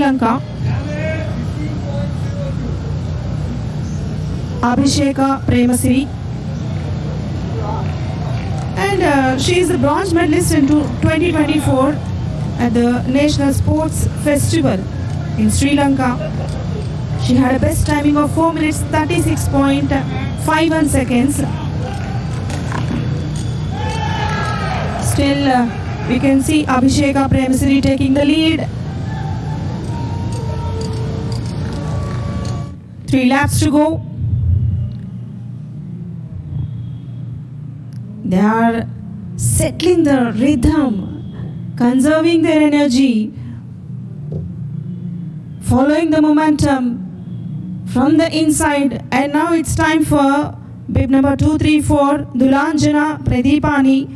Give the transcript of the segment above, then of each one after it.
Lanka. Abhisheka Premasiri. And she is the bronze medalist in 2024 at the National Sports Festival in Sri Lanka. She had a best timing of 4 minutes 36.51 seconds. Still, we can see Abhisheka Premasiri taking the lead. 3 laps to go. They are settling the rhythm, conserving their energy, following the momentum from the inside. And now it's time for bib number 234, Dulanjana Pradipani,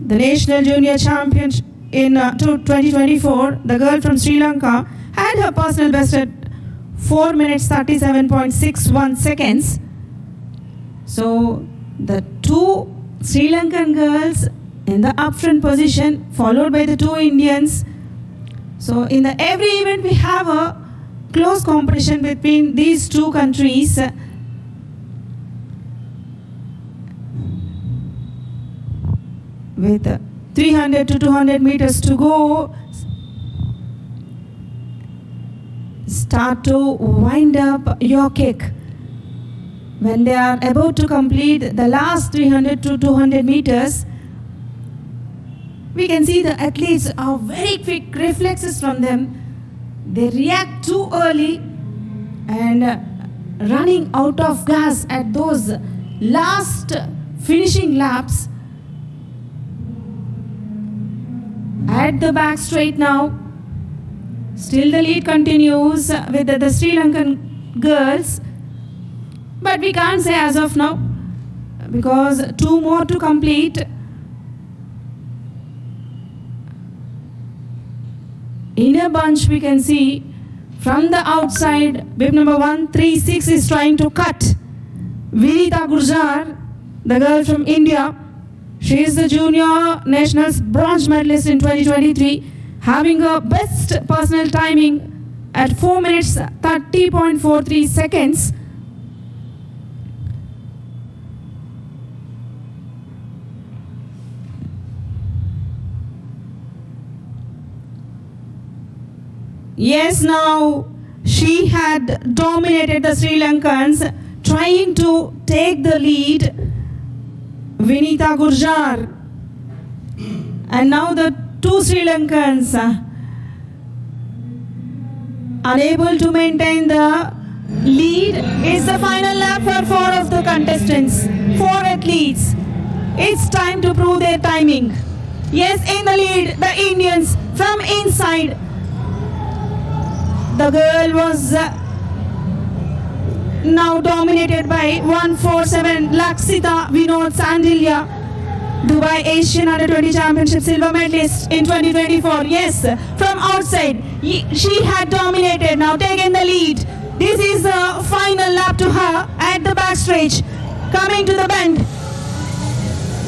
the National Junior Champion in 2024. The girl from Sri Lanka had her personal best at 4 minutes 37.61 seconds. So the two Sri Lankan girls in the upfront position, followed by the two Indians. So in every event we have a close competition between these two countries. With 300 to 200 meters to go, start to wind up your kick. When they are about to complete the last 300 to 200 meters, we can see the athletes are very quick reflexes from them. They react too early and running out of gas at those last finishing laps. At the back straight now. Still the lead continues with the Sri Lankan girls. But we can't say as of now because 2 more to complete. In a bunch we can see from the outside, bib number 136 is trying to cut Vinita Gurjar, the girl from India. She is the Junior Nationals bronze medalist in 2023, having a best personal timing at 4 minutes 30.43 seconds. Yes, now she had dominated the Sri Lankans, trying to take the lead, Vinita Gurjar. And now the two Sri Lankans unable to maintain the lead. It's the final lap for 4 of the contestants, 4 athletes. It's time to prove their timing. Yes, in the lead, the Indians from inside. The girl was now dominated by 147 Laksita Vinod Sandilya, Dubai Asian Under-20 Championship silver medalist in 2024. Yes, from outside, she had dominated, now taken the lead. This is the final lap to her at the backstretch, coming to the bend.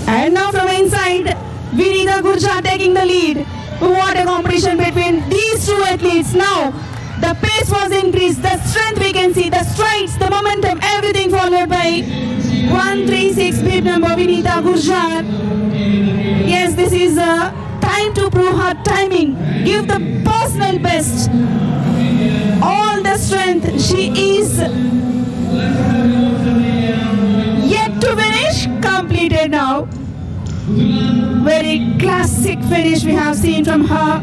And now from inside, Vinita Gurjar taking the lead. What a competition between these two athletes. Now, the pace was increased, the strength we can see, the strides, the momentum, everything followed by 136 bib number Vinita Gurjar. Yes, this is a time to prove her timing. Give the personal best. All the strength. She is yet to finish. Completed now. Very classic finish we have seen from her.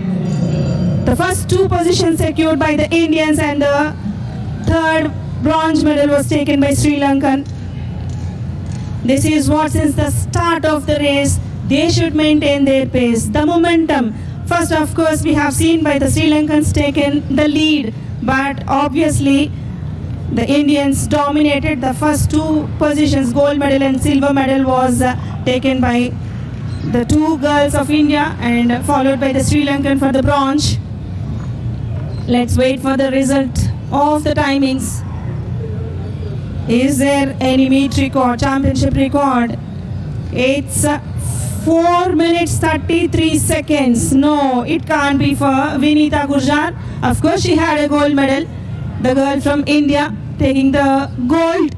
The first 2 positions secured by the Indians and the third bronze medal was taken by Sri Lankan. This is what, since the start of the race, they should maintain their pace, the momentum. First, of course, we have seen by the Sri Lankans taken the lead, but obviously the Indians dominated the first 2 positions. Gold medal and silver medal was taken by the 2 girls of India and followed by the Sri Lankan for the bronze. Let's wait for the result of the timings. Is there any meet record, championship record? It's 4 minutes 33 seconds. No, it can't be for Vinita Gurjar. Of course, she had a gold medal. The girl from India taking the gold